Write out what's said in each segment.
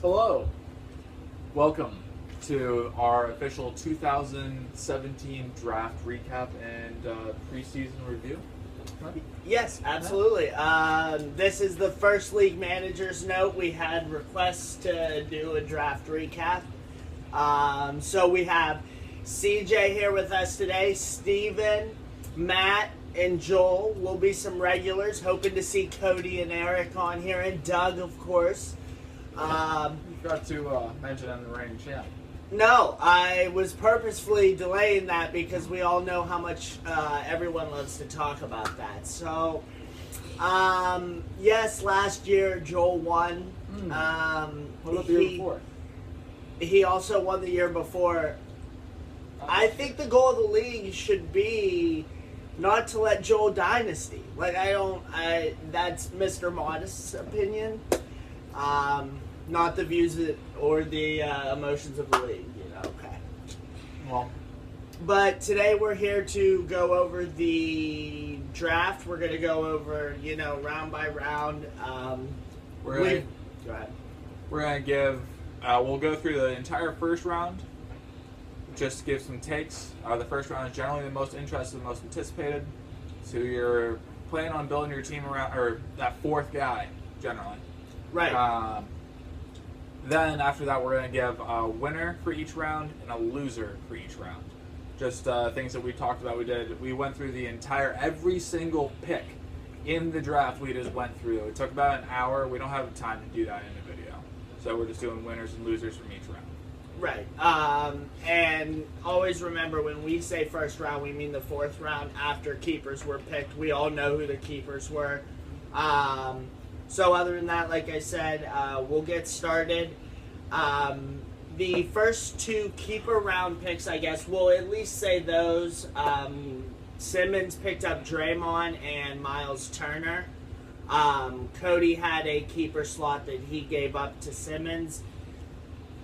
Hello. Welcome to our official 2017 draft recap and preseason review. Yes, absolutely. This is the first league manager's note. We had requests to do a draft recap. So we have CJ here with us today, Steven, Matt, and Joel will be some regulars. Hoping to see Cody and Eric on here, and Doug, of course. You forgot to mention on the range, yeah. No, I was purposefully delaying that because we all know how much everyone loves to talk about that. So, yes, last year Joel won. What about the year before? He also won the year before. I think the goal of the league should be not to let Joel dynasty. That's Mr. Modest's opinion. Not the views or the emotions of the league, okay. Well. But today we're here to go over the draft. We're going to go over, round by round. Go ahead. We're going to give, we'll go through the entire first round, just to give some takes. The first round is generally the most interesting, the most anticipated. So you're planning on building your team around, or that fourth guy, generally. Right. Then after that, we're going to give a winner for each round and a loser for each round. Just things that we talked about. We went through every single pick in the draft. We just went through. It took about an hour. We don't have time to do that in a video, so we're just doing winners and losers from each round. Right. And always remember, when we say first round, we mean the fourth round after keepers were picked. We all know who the keepers were. So other than that, like I said, we'll get started. The first two keeper round picks, I guess, we'll at least say those. Simmons picked up Draymond and Miles Turner. Cody had a keeper slot that he gave up to Simmons.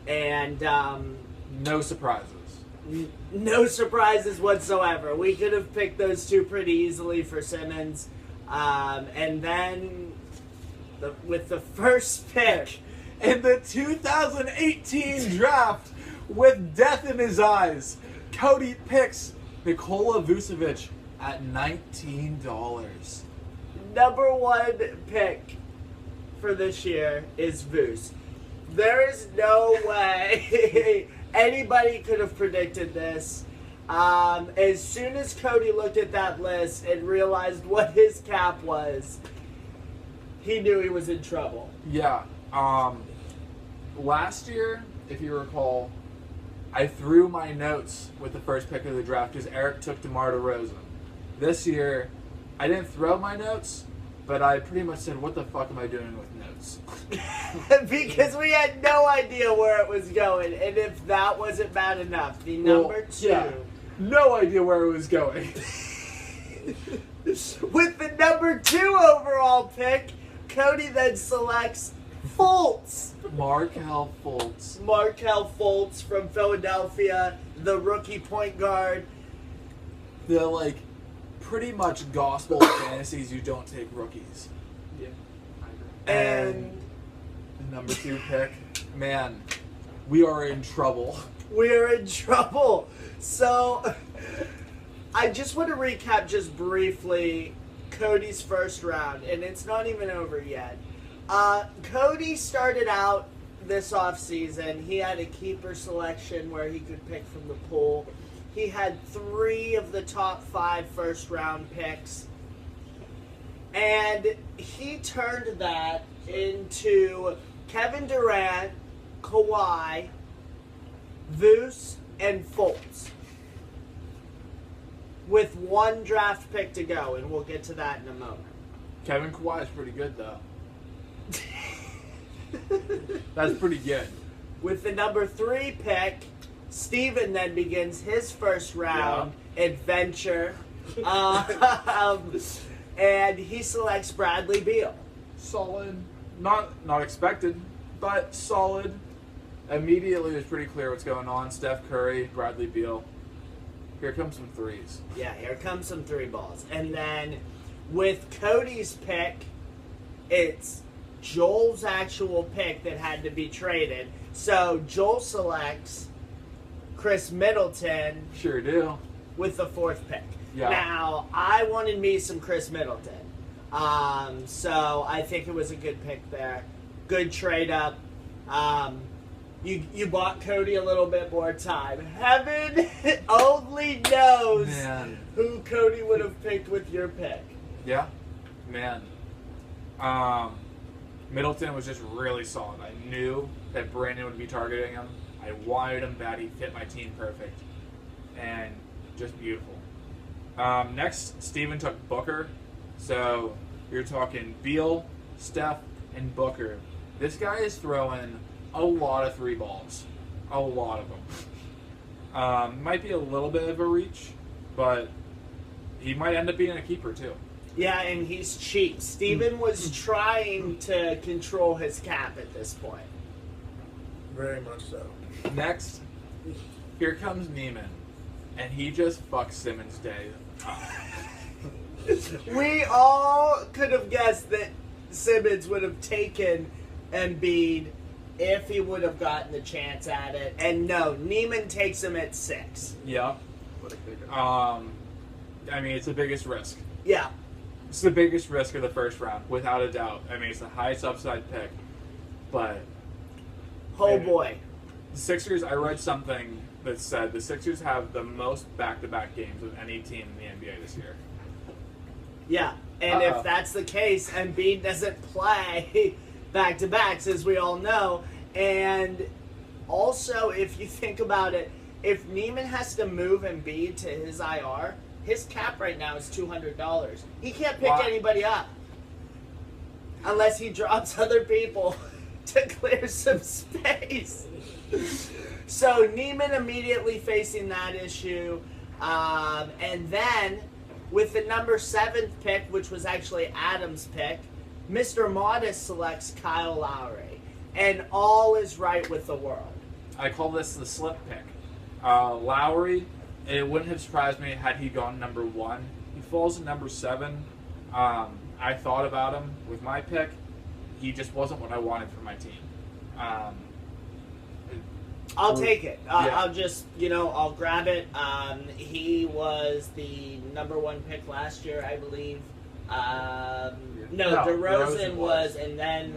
And no surprises. No surprises whatsoever. We could have picked those two pretty easily for Simmons. And then with the first pick in the 2018 draft, with death in his eyes, Cody picks Nikola Vucevic at $19. Number one pick for this year is Vuce. There is no way anybody could have predicted this. As soon as Cody looked at that list and realized what his cap was, he knew he was in trouble. Yeah. Last year, if you recall, I threw my notes with the first pick of the draft because Eric took DeMar DeRozan. This year, I didn't throw my notes, but I pretty much said, what the fuck am I doing with notes? Because we had no idea where it was going, and if that wasn't bad enough, the number two... Yeah, no idea where it was going. With the number 2 overall pick, Cody then selects Fultz. Markelle Fultz. Markelle Fultz from Philadelphia, the rookie point guard. The, pretty much gospel fantasies, you don't take rookies. Yeah. And the number 2 pick, man, we are in trouble. We are in trouble. So, I just want to recap just briefly Cody's first round, and it's not even over yet. Cody started out this offseason. He had a keeper selection where he could pick from the pool. He had 3 of the top 5 first round picks. And he turned that into Kevin Durant, Kawhi, Vuce, and Fultz. With 1 draft pick to go, and we'll get to that in a moment. Kevin Kawhi is pretty good, though. That's pretty good. With the number 3 pick, Steven then begins his first round adventure. And he selects Bradley Beal. Solid. Not expected, but solid. Immediately, it was pretty clear what's going on. Steph Curry, Bradley Beal. Here comes some threes. Yeah, here comes some 3 balls. And then with Cody's pick, it's Joel's actual pick that had to be traded. So Joel selects Chris Middleton Sure do. with the 4th pick. Yeah. Now, I wanted me some Chris Middleton. So I think it was a good pick there. Good trade up. You bought Cody a little bit more time. Heaven only knows Man. who Cody would have picked with your pick. Yeah, man. Middleton was just really solid. I knew that Brandon would be targeting him. I wanted him bad. He fit my team perfect. And just beautiful. Next, Steven took Booker. So you're talking Beal, Steph, and Booker. This guy is throwing a lot of 3 balls. A lot of them. Might be a little bit of a reach, but he might end up being a keeper too. Yeah, and he's cheap. Steven was trying to control his cap at this point. Very much so. Next, here comes Neiman, and he just fucks Simmons' day up. We all could have guessed that Simmons would have taken Embiid if he would have gotten the chance at it. And no, Neiman takes him at 6. Yeah. What a kicker. I mean, it's the biggest risk. Yeah. It's the biggest risk of the first round, without a doubt. I mean, it's the highest upside pick. But Oh Man. boy. the Sixers, I read something that said the Sixers have the most back-to-back games of any team in the NBA this year. Yeah. And Uh-oh. if that's the case, Embiid doesn't play back-to-backs, as we all know. And also, if you think about it, if Neiman has to move Embiid to his IR, his cap right now is $200. He can't pick Wow. anybody up unless he drops other people to clear some space. So Neiman immediately facing that issue. And then with the number 7th pick, which was actually Adam's pick, Mr. Modest selects Kyle Lowry. And all is right with the world. I call this the slip pick. Lowry, it wouldn't have surprised me had he gone number 1. He falls at number 7. I thought about him with my pick. He just wasn't what I wanted for my team. I'll take it. Yeah. I'll just, I'll grab it. He was the number 1 pick last year, I believe. No, No, DeRozan DeRozan was, was. and then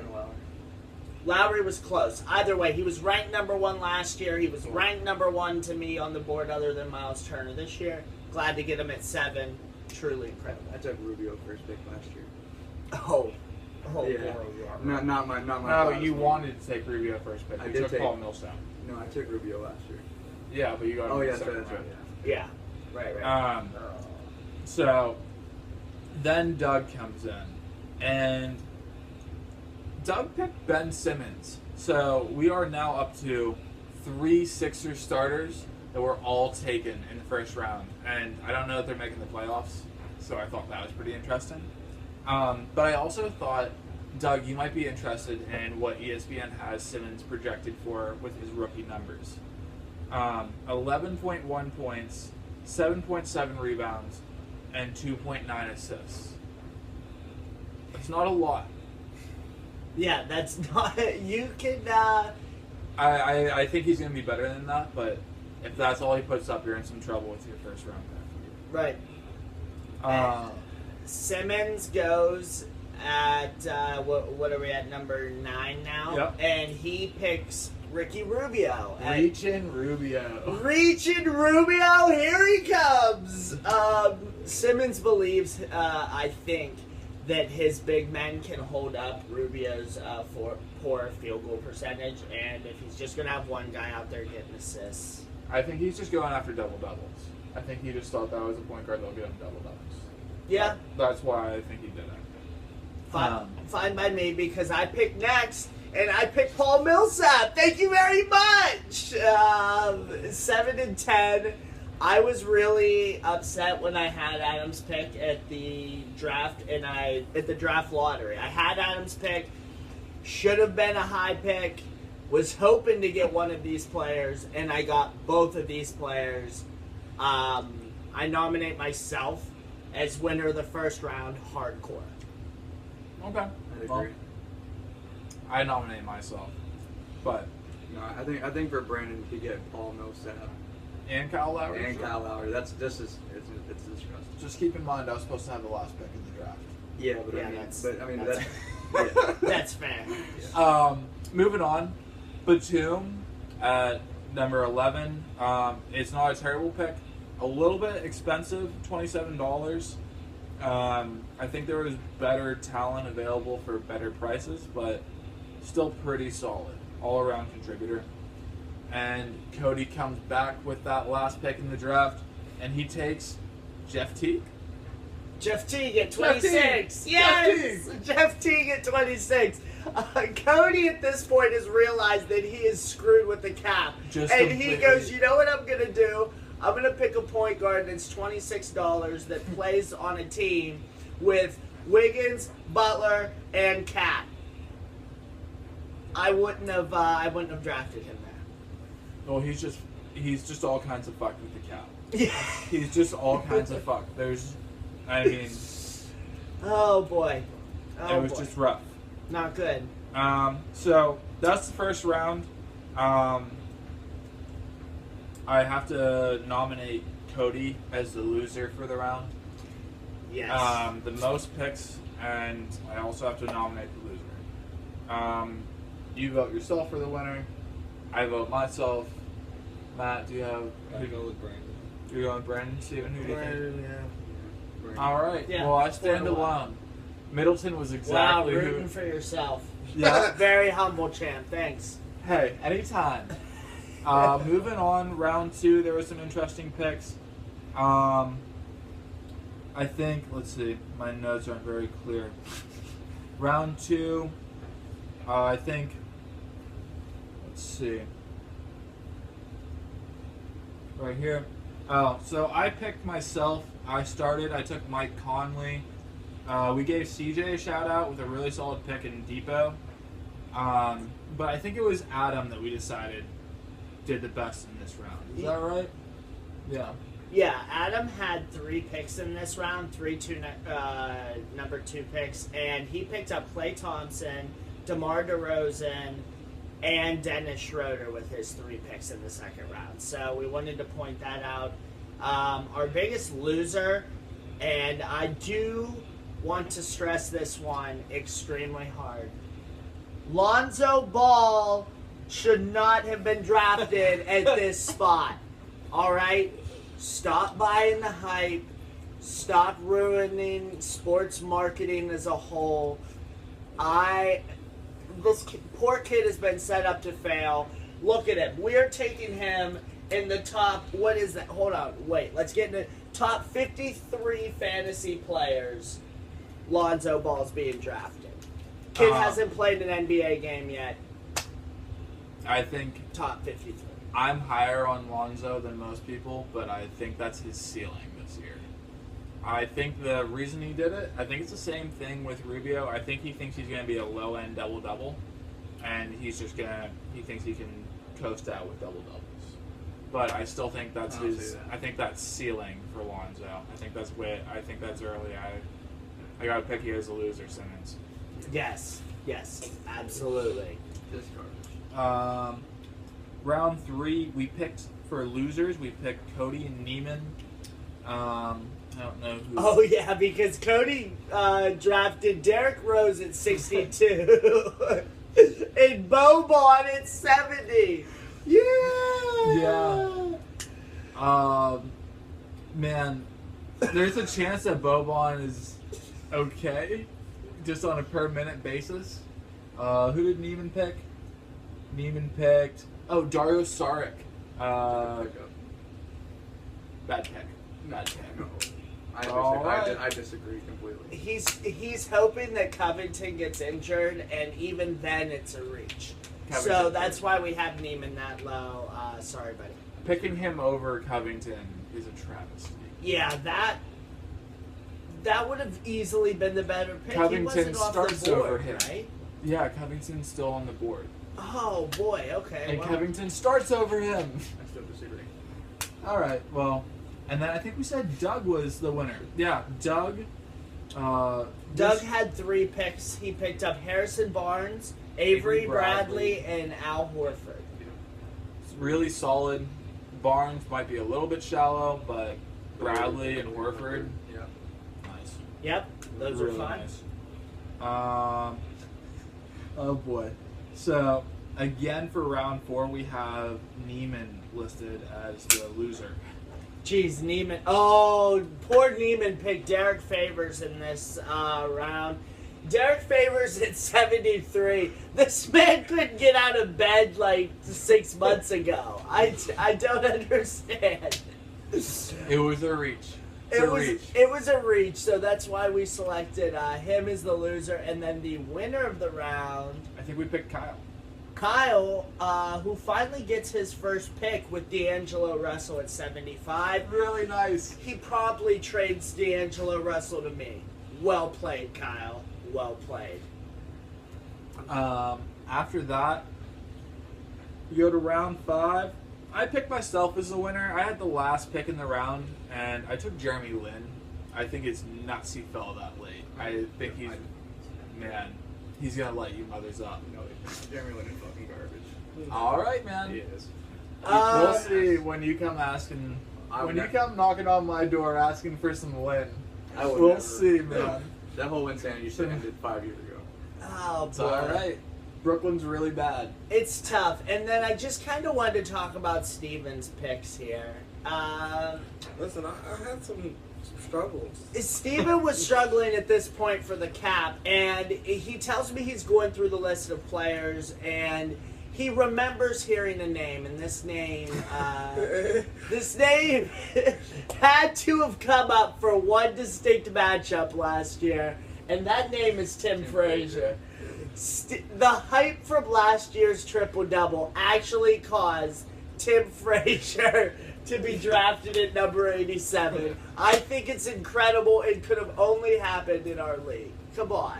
Lowry was close. Either way, he was ranked number 1 last year. He was ranked number 1 to me on the board other than Miles Turner this year. Glad to get him at 7. Truly incredible. I took Rubio first pick last year. Oh Yeah. boy, yeah. Not my. No, proudest you one. wanted to take Rubio first pick. I You did took take- Paul Millsap. No, I took Rubio last year. Yeah, but you got him Oh, in yeah, the that's second right. round. Yeah, right. So then Doug comes in, and Doug picked Ben Simmons. So we are now up to 3 Sixers starters that were all taken in the first round, and I don't know if they're making the playoffs, so I thought that was pretty interesting. But I also thought, Doug, you might be interested in what ESPN has Simmons projected for with his rookie numbers. 11.1 points, 7.7 rebounds, and 2.9 assists. It's not a lot. Yeah, that's not. You can. I think he's going to be better than that, but if that's all he puts up, you're in some trouble with your first round Right. pick. Simmons goes at what are we at, number 9 now? Yep. And he picks Ricky Rubio. Reaching Rubio. Reaching Rubio, here he comes. Simmons believes, I think, that his big men can hold up Rubio's poor field goal percentage, and if he's just going to have one guy out there getting assists. I think he's just going after double-doubles. I think he just thought that was a point guard that'll get him double-doubles. Yeah, That's why I think he did it. fine by me, because I picked next, and I picked Paul Millsap. Thank you very much. 7 and 10. I was really upset when I had Adams pick at the draft, and at the draft lottery. I had Adams pick. Should have been a high pick. Was hoping to get one of these players, and I got both of these players. I nominate myself as winner of the first round, hardcore. Okay. I'd Well, agree. I nominate myself, but No, I think for Brandon to get Paul Millsap and Kyle Lowry. and Kyle Lowry, it's disgusting. Just keep in mind, I was supposed to have the last pick in the draft. Yeah, but Yeah, I mean that's- that's yeah. That's fair. Moving on, Batum at number 11. It's not a terrible pick. A little bit expensive, $27. I think there was better talent available for better prices, but still pretty solid. All-around contributor. And Cody comes back with that last pick in the draft, and he takes Jeff Teague. Jeff Teague at Jeff 26. Teague. Yes! Jeff Teague at 26. Cody at this point has realized that he is screwed with the cap. Just and he completely. goes, you know what I'm going to do? I'm going to pick a point guard that's $26 that plays on a team with Wiggins, Butler, and Cat. I wouldn't have drafted him there. Well, he's just all kinds of fucked with the cap. Yeah. He's just all kinds of fucked. I mean, Oh boy. Oh it was boy. just rough. Not good. So that's the first round. I have to nominate Cody as the loser for the round. Yes. The most picks, and I also have to nominate the loser. You vote yourself for the winner. I vote myself. Matt, do you have? I go with Brandon. You're going Brandon. Steven, who do you think? Yeah. All right. Yeah, Well, I stand 4-1. alone. Middleton was Wow, exactly rooting who. for yourself. Yeah. Very humble, champ. Thanks. Hey, anytime. Moving on, round 2, there were some interesting picks. I think, let's see, my notes aren't very clear. Round 2, I think, let's see. Right here. Oh, so I picked myself. I took Mike Conley. We gave CJ a shout out with a really solid pick in Depot. But I think it was Adam that we decided did the best in this round. Is that right? Yeah. Yeah, Adam had 3 picks in this round, number 2 picks, and he picked up Klay Thompson, DeMar DeRozan, and Dennis Schroeder with his 3 picks in the second round. So we wanted to point that out. Our biggest loser, and I do want to stress this one extremely hard. Lonzo Ball should not have been drafted at this spot. All right? Stop buying the hype. Stop ruining sports marketing as a whole. This poor kid has been set up to fail. Look at him. We're taking him in the top, what is that? Hold on. Wait. Let's get into top 53 fantasy players. Lonzo Ball's being drafted. Kid hasn't played an NBA game yet. I think Top 53. I'm higher on Lonzo than most people, but I think that's his ceiling this year. I think the reason he did it, I think it's the same thing with Rubio. I think he thinks he's going to be a low-end double-double, and he thinks he can coast out with double-doubles. But I still think that's I think that's ceiling for Lonzo. I think that's early. I got to pick you as a loser, Simmons. Yes, absolutely. Just garbage. Round 3, we picked for losers. We picked Cody and Neiman. I don't know who. Oh yeah, because Cody drafted Derrick Rose at 62 and Boban at 70. Yeah. Man, there's a chance that Boban is okay, just on a per minute basis. Who did Neiman pick? Neiman picked. Oh, Dario Saric. Bad pick. I disagree completely. He's hoping that Covington gets injured, and even then it's a reach. So Covington. that's why we have Neiman that low. Sorry, buddy. Picking him over Covington is a travesty. Yeah, that would have easily been the better pick. Covington he wasn't off starts the board, over him. right? Yeah, Covington's still on the board. Oh boy, okay. And well, Covington starts over him. I still disagree. All right, well, and then I think we said Doug was the winner. Yeah, Doug. Doug had 3 picks. He picked up Harrison Barnes, Avery Bradley and Al Horford. It's really solid. Barnes might be a little bit shallow, but Bradley and Horford, Yeah. nice. Yep, those Really are fun. nice. Oh boy. So again for round 4 we have Neiman listed as the loser. Jeez, Neiman. Oh, poor Neiman picked Derek Favors in this round. Derek Favors at 73. This man couldn't get out of bed like 6 months ago. I don't understand. It was a reach. It's It was a reach, so that's why we selected him as the loser, and then the winner of the round, I think we picked Kyle. Kyle, who finally gets his first pick with D'Angelo Russell at 75. Really nice. He promptly trades D'Angelo Russell to me. Well played, Kyle. Well played. After that, we go to round 5. I picked myself as the winner. I had the last pick in the round, and I took Jeremy Lin. I think it's nuts he fell that late. I think he's gonna light you mothers up. No, Jeremy Lin is fucking garbage. All right, man. He is. We'll see when you come asking. I When would you never- come knocking on my door asking for some Lin. I would We'll never- see, man. That whole insanity shit ended 5 years ago. Oh, It's boy. all right. Brooklyn's really bad. It's tough. And then I just kind of wanted to talk about Steven's picks here. Listen, I had some struggles. Steven was struggling at this point for the cap, and he tells me he's going through the list of players, and he remembers hearing a name, and this name had to have come up for one distinct matchup last year, and that name is Tim Frazier. The hype from last year's triple-double actually caused Tim Frazier to be drafted at number 87. I think it's incredible. It could have only happened in our league. Come on.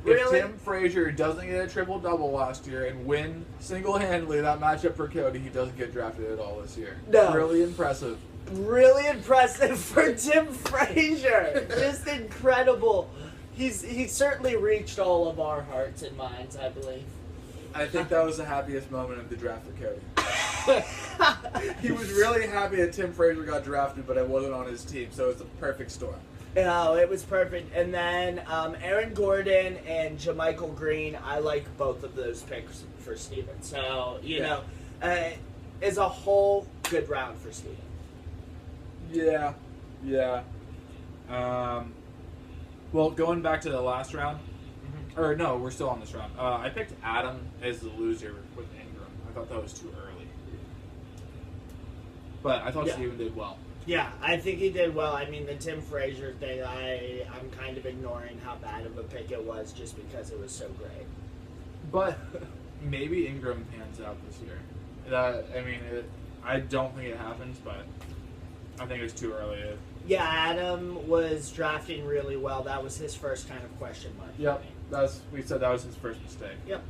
Really? If Tim Frazier doesn't get a triple-double last year and win single-handedly that matchup for Cody, he doesn't get drafted at all this year. No. Really impressive. Really impressive for Tim Frazier. Just incredible. He's certainly reached all of our hearts and minds, I believe. I think that was the happiest moment of the draft for Cody. He was really happy that Tim Frazier got drafted, but I wasn't on his team, so it's a perfect storm. No, it was perfect. And then Aaron Gordon and JaMychal Green, I like both of those picks for Steven. So, you know, as a whole, good round for Steven. Yeah. Well, going back to the last round, or no, we're still on this round. I picked Adam as the loser with Ingram. I thought that was too early. But I thought Yeah. Steven did well. Yeah, I think he did well. I mean, the Tim Frazier thing, I'm kind of ignoring how bad of a pick it was just because it was so great. But maybe Ingram pans out this year. I don't think it happens, but I think it's too early. Yeah, Adam was drafting really well. That was his first kind of question mark. for Yep, me. we said that was his first mistake. Yep.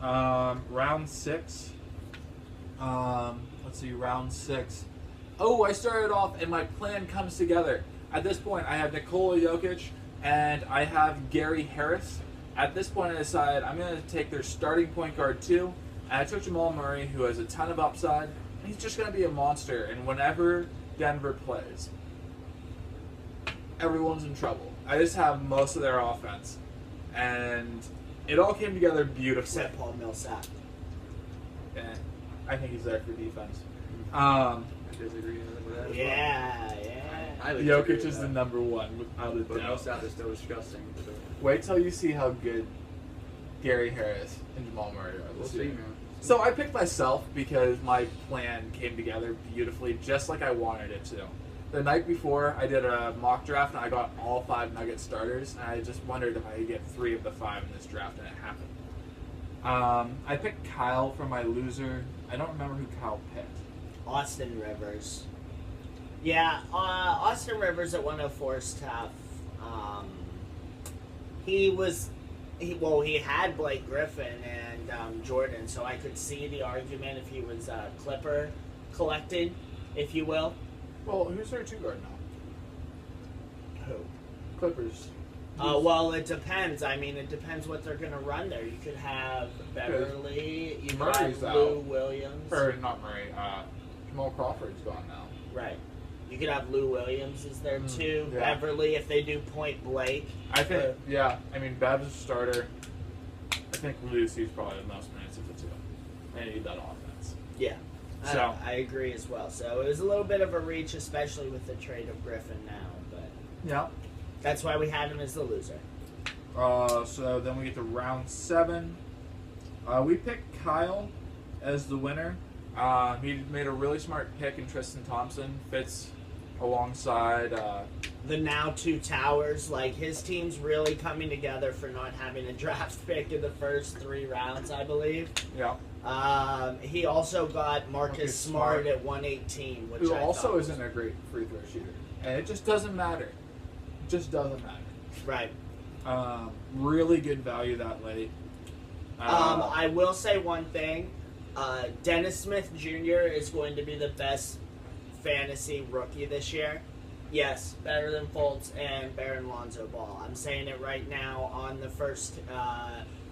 Round 6. Let's see, round 6. Oh, I started off and my plan comes together. At this point, I have Nikola Jokic and I have Gary Harris. At this point, I decided I'm going to take their starting point guard too. And I took Jamal Murray, who has a ton of upside. And he's just going to be a monster. And whenever Denver plays, everyone's in trouble. I just have most of their offense. And it all came together beautifully. Except Paul Millsap. I think he's there for defense. I disagree with that as well. Yeah. I disagree with Jokic is that. the number one without a But doubt. Millsap is still disgusting. So Wait till you see how good Gary Harris and Jamal Murray are we'll this see, year. man. So I picked myself because my plan came together beautifully, just like I wanted it to. The night before, I did a mock draft, and I got all 5 Nugget starters, and I just wondered if I could get 3 of the 5 in this draft, and it happened. I picked Kyle for my loser. I don't remember who Kyle picked. Austin Rivers. Yeah, Austin Rivers at 104 is tough. He had Blake Griffin and Jordan, so I could see the argument if he was Clipper collected, if you will. Well, who's their 2 guard now? Who? Clippers. Well, it depends. I mean, it depends what they're going to run there. You could have Beverly, you could Murray's have Lou out. Williams. Or not Murray. Jamal Crawford's gone now. Right. You could have Lou Williams is there too. yeah. Beverly, if they do Point Blake. I think, yeah. I mean, Bab's a starter. I think Lucy's probably the most minutes of the two. They need that offense. Yeah. So I agree as well. So it was a little bit of a reach, especially with the trade of Griffin now. But yeah. that's why we had him as the loser. So then we get to round 7. We picked Kyle as the winner. He made a really smart pick in Tristan Thompson. Fits alongside. The now 2 towers, like his team's really coming together for not having a draft pick in the first 3 rounds, I believe. Yeah. He also got Marcus Smart at 118, which Who I also thought was isn't a great free throw shooter. And it just doesn't matter. It just doesn't matter. right. Really good value that late. I will say one thing. Dennis Smith Jr. is going to be the best fantasy rookie this year. Yes, better than Fultz and Baron Lonzo Ball. I'm saying it right now on the first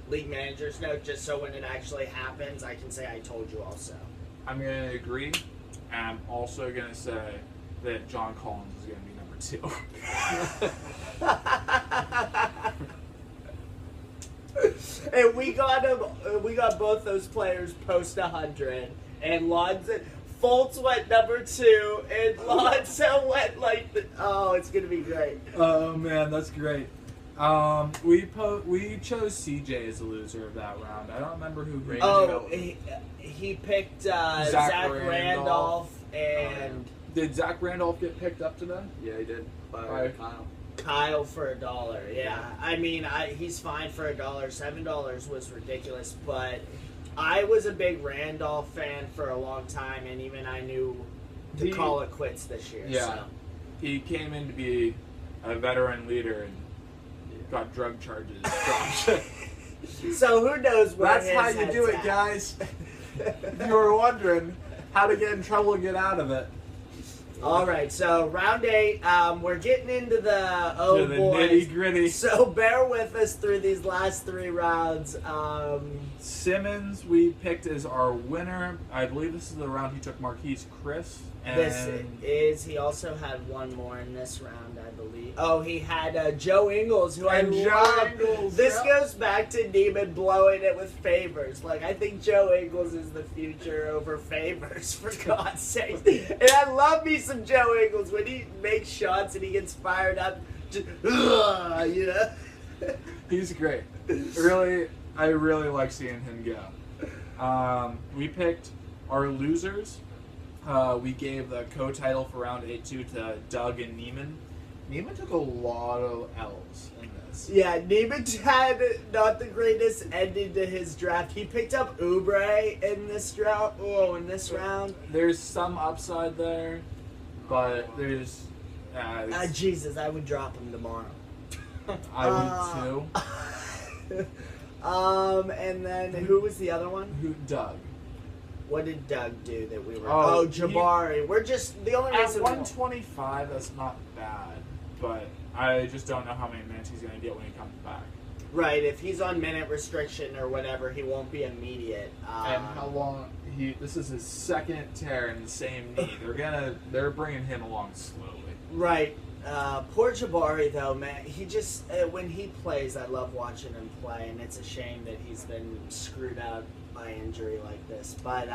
league manager's note, just so when it actually happens, I can say I told you also. I'm going to agree. And I'm also going to say that John Collins is going to be number 2. And we got him. We got both those players post 100, and Lonzo. Fultz went number 2, and Lonzo went oh, it's gonna be great. Oh man, that's great. We chose CJ as the loser of that round. I don't remember who. Oh, he picked Zach Randolph and did Zach Randolph get picked up today? Yeah, he did. By Right. Kyle. for $1. Yeah, I mean, he's fine for $1. $7 was ridiculous, but I was a big Randolph fan for a long time, and even I knew to call it quits this year. Yeah. So. He came in to be a veteran leader and got drug charges dropped. So who knows where That's how you do it, guys. If you were wondering how to get in trouble and get out of it. All right, so round 8, we're getting into the To the boys. nitty gritty. So bear with us through these last 3 rounds. Simmons we picked as our winner. I believe this is the round he took Marquise Chris. And he also had one more in this round, I believe. Oh, he had Joe Ingles, who I And Joe love. Ingles, This yeah. goes back to Neiman blowing it with Favors. Like, I think Joe Ingles is the future over Favors, for God's sake. And I love me some Joe Ingles when he makes shots and he gets fired up. Just, you know? He's great. I really like seeing him go. We picked our losers. We gave the co-title for round 8-2 to Doug and Neiman. Neiman took a lot of L's in this. Yeah, Neiman had not the greatest ending to his draft. He picked up Oubre in this draft. Oh, in this round. There's some upside there, but there's. Jesus, I would drop him tomorrow. I would too. And then who was the other one? Who? Doug. What did Doug do that we were? Oh, Oh, Jabari. We're just the only At reason. 125, that's not bad, but I just don't know how many minutes he's going to get when he comes back. Right, if he's on minute restriction or whatever, he won't be immediate. And how long this is his second tear in the same knee. They're bringing him along slowly. Right. Poor Jabari, though, man. He just when he plays, I love watching him play, and it's a shame that he's been screwed out by injury like this. But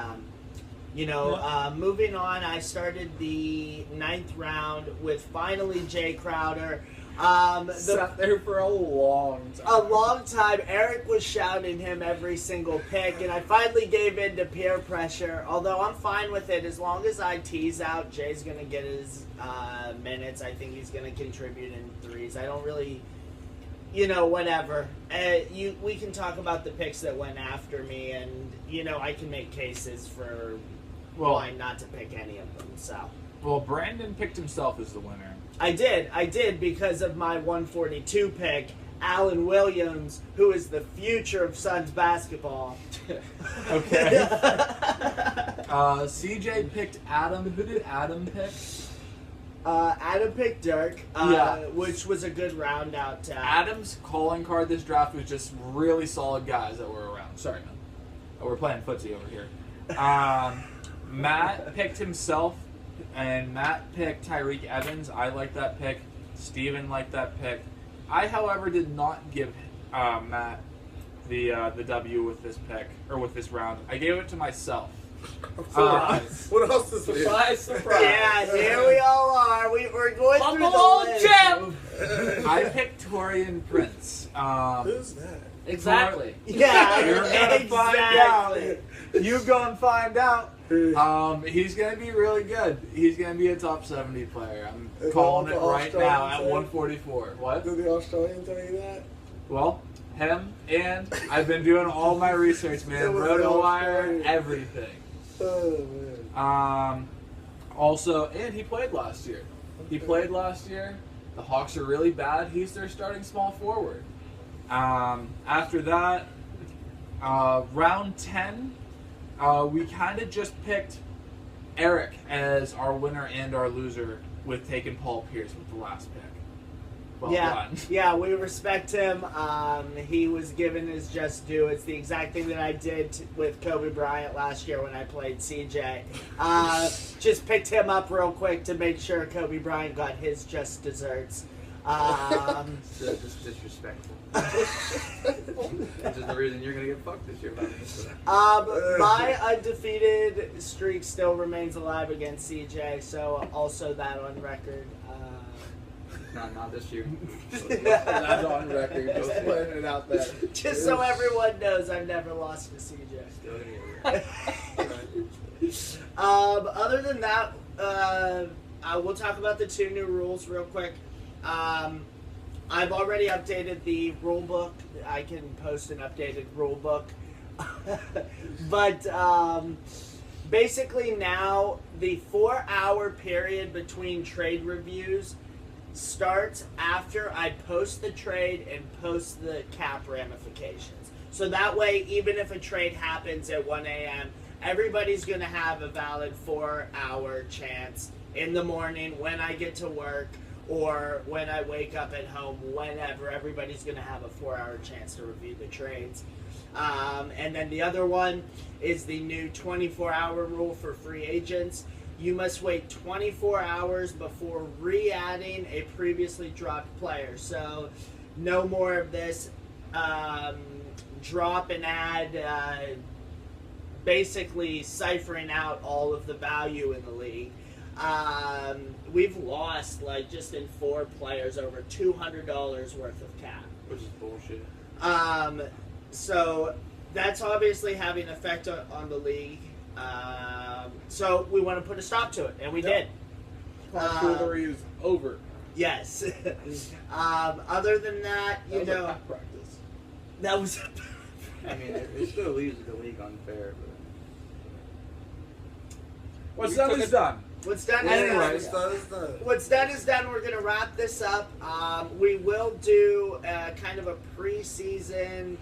moving on, I started the 9th round with finally Jay Crowder. Sat there for a long time. A long time. Eric was shouting him every single pick, and I finally gave in to peer pressure. Although I'm fine with it as long as I tease out Jay's going to get his minutes. I think he's going to contribute in threes. I don't really, whatever. We can talk about the picks that went after me, and I can make cases for why not to pick any of them. So. Well, Brandon picked himself as the winner. I did because of my 142 pick, Alan Williams, who is the future of Suns basketball. Okay. CJ picked Adam. Who did Adam pick? Adam picked Dirk, Yeah. which was a good round out. Adam's calling card this draft was just really solid guys that were around. Sorry, man. Oh, we're playing footsie over here. Matt picked himself, and Matt picked Tyreek Evans. I like that pick. Steven liked that pick. I, however, did not give Matt the W with this pick, or with this round. I gave it to myself. What else is new? Surprise! Yeah, here we all are. We're going through Humble the old list. champ! I picked Torian Prince. Who's that? Exactly. Yeah, You're gonna find out. exactly. You go and find out. He's going to be really good. He's going to be a top 70 player. I'm Is calling that it what the right now at Australian 144. What? Did the Australian tell you that? Well, him, and I've been doing all my research, man. It was RotoWire, Australian. everything. Oh man. Also, and he played last year. He played last year. The Hawks are really bad. He's their starting small forward. After that, round 10, we kind of just picked Eric as our winner and our loser with taking Paul Pierce with the last pick. Well done. Yeah, we respect him. He was given his just due. It's the exact thing that I did with Kobe Bryant last year when I played CJ. Just picked him up real quick to make sure Kobe Bryant got his just desserts. Just disrespectful. Which is the reason you're gonna get fucked this year, My undefeated streak still remains alive against CJ, so also that on record. Not this year. That's on record. Just putting it out there. Just so everyone knows, I've never lost to CJ. Still here. Other than that, we'll talk about the 2 new rules real quick. I've already updated the rule book. I can post an updated rule book. But basically now the 4-hour period between trade reviews starts after I post the trade and post the cap ramifications. So that way, even if a trade happens at 1 a.m., everybody's going to have a valid 4-hour chance in the morning when I get to work or when I wake up at home, whenever. Everybody's going to have a 4-hour chance to review the trades. And then the other one is the new 24-hour rule for free agents. You must wait 24 hours before re-adding a previously dropped player. So no more of this drop and add, basically ciphering out all of the value in the league. We've lost, like, just in 4 players, over $200 worth of cap. Which is bullshit. So that's obviously having an effect on the league. So we want to put a stop to it, and we did. Tomfoolery is over. Yes. Other than that, That you was know, a pack practice. that was. I mean, it still leaves the league unfair, but What's done is done. What's done is Anyway. done. It's done. What's done is done. We're going to wrap this up. We will do kind of a preseason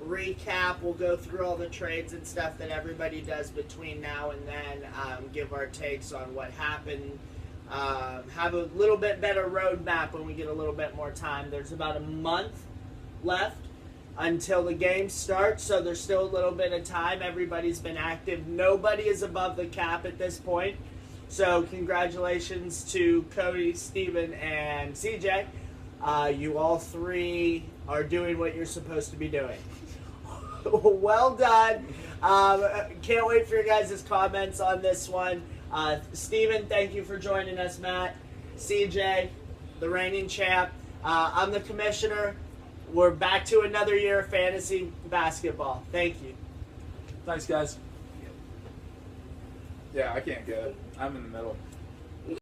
recap. We'll go through all the trades and stuff that everybody does between now and then, give our takes on what happened, have a little bit better roadmap when we get a little bit more time. There's about a month left until the game starts, so there's still a little bit of time. Everybody's been active. Nobody is above the cap at this point. So congratulations to Cody, Steven, and CJ. You all 3 are doing what you're supposed to be doing. Well done. Can't wait for your guys' comments on this one. Steven, thank you for joining us, Matt. CJ, the reigning champ. I'm the commissioner. We're back to another year of fantasy basketball. Thank you. Thanks, guys. Yeah, I can't get it. I'm in the middle.